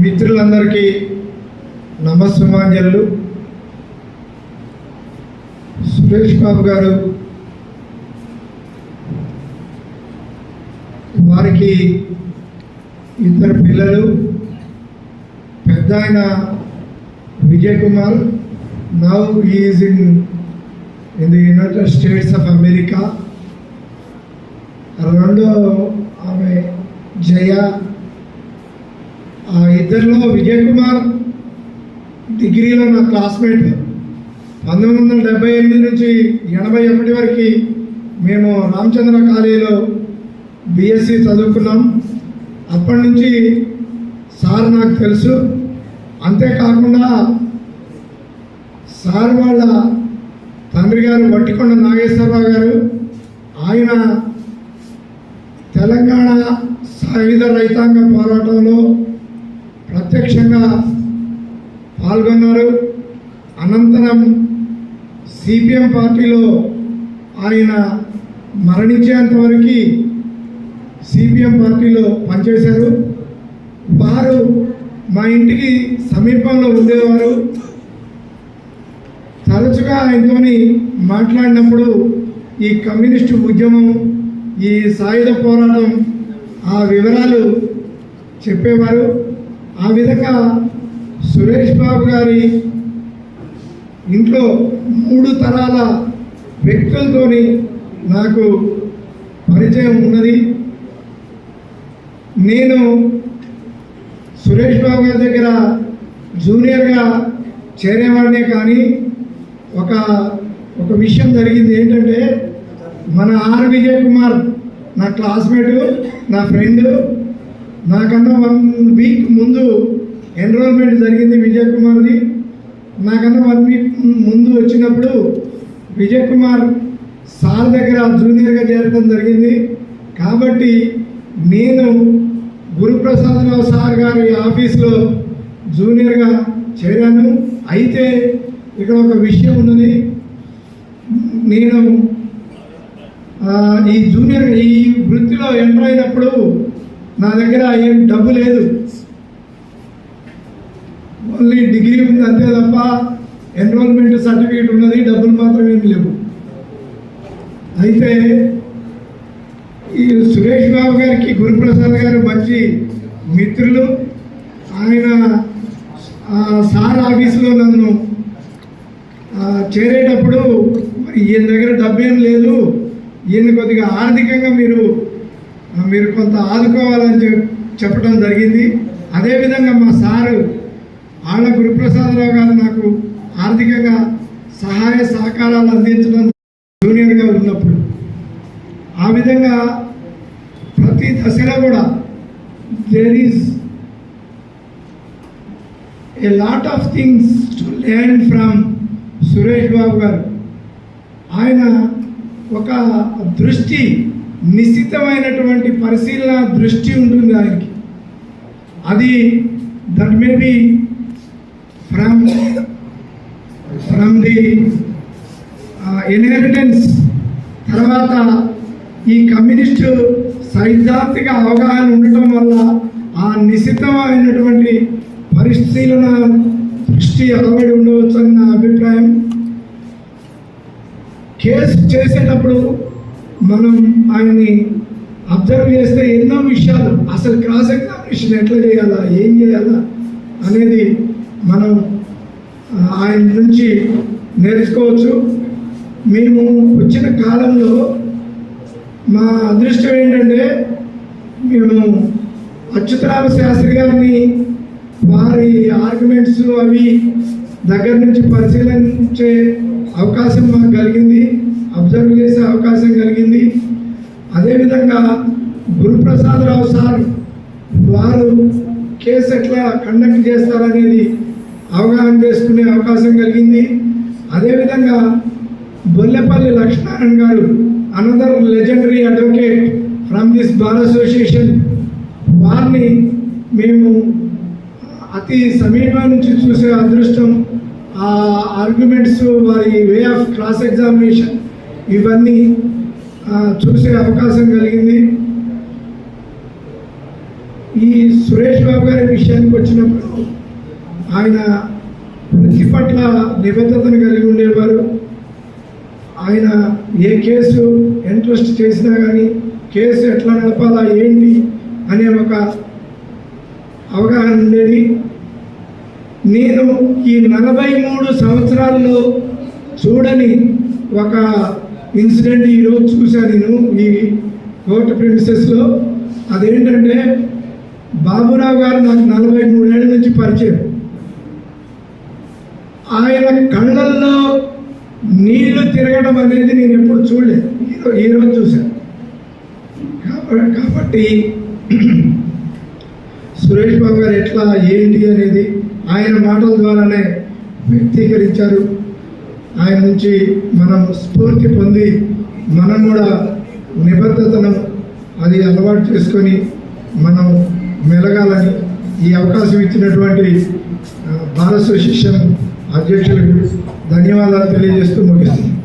మిత్రులందరికీ నమస్సుమాంజలు. సురేష్ బాబు గారు వారికి ఇద్దరు పిల్లలు, పెద్ద ఆయన Vijay Kumar, now he is in the United states of America. రెండో ఆమె జయ. ఆ ఇద్దరిలో విజయ్ కుమార్ డిగ్రీలో నా క్లాస్మేట్. 1978 నుంచి 81 వరకు మేము రామచంద్ర కాలేజీలో బిఎస్సి చదువుకున్నాం. అప్పటి నుంచి సార్ నాకు తెలుసు. అంతేకాకుండా సార్ వాళ్ళ తండ్రి గారు వట్టికొండ నాగేశ్వరరావు గారు, ఆయన తెలంగాణ సాయుధ రైతాంగ పోరాటంలో ప్రత్యక్షంగా పాల్గొన్నారు. అనంతరం సిపిఎం పార్టీలో ఆయన మరణించేంతవరకు సిపిఎం పార్టీలో పనిచేశారు. వారు మా ఇంటికి సమీపంలో ఉండేవారు. తరచుగా ఆయనతో మాట్లాడినప్పుడు ఈ కమ్యూనిస్టు ఉద్యమం, ఈ సాయుధ పోరాటం ఆ వివరాలు చెప్పేవారు. ఆ విధంగా సురేష్ బాబు గారి ఇంట్లో 3 తరాల వ్యక్తులతో నాకు పరిచయం ఉన్నది. నేను సురేష్ బాబు గారి దగ్గర జూనియర్గా చేరేవాడినే. కానీ ఒక విషయం జరిగింది. ఏంటంటే, మన ఆర్ విజయ్ కుమార్ నా క్లాస్మేటు, నా ఫ్రెండ్. నాకన్నా 1 వీక్ ముందు ఎన్రోల్మెంట్ జరిగింది విజయ్ కుమార్ది. నాకన్నా 1 వీక్ ముందు వచ్చినప్పుడు విజయ్ కుమార్ సార్ దగ్గర జూనియర్గా చేరడం జరిగింది. కాబట్టి నేను గురుప్రసాదరావు సార్ గారి ఆఫీస్లో జూనియర్గా చేరాను. అయితే ఇక్కడ ఒక విషయం ఉన్నది. నేను ఈ వృత్తిలో ఎంటర్ అయినప్పుడు నా దగ్గర ఏం డబ్బు లేదు, ఓన్లీ డిగ్రీ ఉంది అంతే తప్ప ఎన్రోల్మెంట్ సర్టిఫికేట్ ఉన్నది, డబ్బులు మాత్రం ఏం లేవు. అయితే ఈ సురేష్ బాబు గారికి గురుప్రసాద్ గారు మంచి మిత్రులు. ఆయన సార్ ఆఫీసులో నన్ను చేరేటప్పుడు మరి ఈయన దగ్గర డబ్బేం లేదు, ఈయన కొద్దిగా ఆర్థికంగా మీరు కొంత ఆదుకోవాలని చెప్పడం జరిగింది. అదేవిధంగా మా సారు ఆళ్ళ గురుప్రసాదరావు గారు నాకు ఆర్థికంగా సహాయ సహకారాలు అందించడం జూనియర్గా ఉన్నప్పుడు. ఆ విధంగా ప్రతి దశలో కూడా there is a lot of things to learn from Suresh Babu garu. ఆయన ఒక దృష్టి, నిశ్చితమైనటువంటి పరిశీలన దృష్టి ఉంటుంది ఆయనకి. అది that may be from the inheritance. తర్వాత ఈ కమ్యూనిస్టు సైద్ధాంతిక అవగాహన ఉండటం వల్ల ఆ నిశ్చితమైనటువంటి పరిశీలన దృష్టి అలవడి ఉండవచ్చు అని నా అభిప్రాయం. కేసు చేసేటప్పుడు మనం ఆయన్ని అబ్జర్వ్ చేస్తే ఎన్నో విషయాలు, అసలు క్రాస్ ఎగ్జామినేషన్ ఎట్లా చేయాలా, ఏం చేయాలా అనేది మనం ఆయన నుంచి నేర్చుకోవచ్చు. మేము వచ్చిన కాలంలో మా అదృష్టం ఏంటంటే, మేము అచ్యుతరామ శాస్త్రి గారిని వారి ఆర్గ్యుమెంట్స్ అవి దగ్గర నుంచి పరిశీలించే అవకాశం మాకు కలిగింది, అబ్జర్వ్ చేసే అవకాశం కలిగింది. అదేవిధంగా గురుప్రసాదరావు సార్ వారు కేసు ఎట్లా కండక్ట్ చేస్తారనేది అవగాహన చేసుకునే అవకాశం కలిగింది. అదేవిధంగా బొల్లెపల్లి లక్ష్మీనారాయణ గారు, another legendary advocate from this bar association, వారిని మేము అతి సమీపం నుంచి చూసే అదృష్టం, ఆ ఆర్గ్యుమెంట్స్, వారి వే ఆఫ్ క్రాస్ ఎగ్జామినేషన్ ఇవన్నీ చూసే అవకాశం కలిగింది. ఈ సురేష్ బాబు గారి విషయానికి వచ్చినప్పుడు ఆయన వృత్తి పట్ల నిబద్ధతను కలిగి ఉండేవారు. ఆయన ఏ కేసు ఇంట్రెస్ట్ చేసినా కానీ కేసు ఎట్లా నడపాలా ఏంటి అనే ఒక అవగాహన ఉండేది. నేను ఈ 43 సంవత్సరాల్లో చూడని ఒక ఇన్సిడెంట్ ఈరోజు చూశాను నేను ఈ కోర్టు ప్రిమిసెస్లో. అదేంటంటే బాబురావు గారు నాకు 43 ఏళ్ళ నుంచి పరిచయం. ఆయన కళ్ళల్లో నీళ్లు తిరగడం అనేది నేను ఎప్పుడు చూడలేదు, ఈరోజు చూశాను. కాబట్టి సురేష్ బాబు గారు ఎట్లా ఏంటి అనేది ఆయన మాటల ద్వారానే వ్యక్తీకరించారు. ఆయన నుంచి మనం స్ఫూర్తి పొంది మనం కూడా నిబద్ధతను అది అలవాటు చేసుకొని మనం మెలగాలని ఈ అవకాశం ఇచ్చినటువంటి భారత అసోసియేషన్ అధ్యక్షులకు ధన్యవాదాలు తెలియజేస్తూ ముగిస్తున్నాను.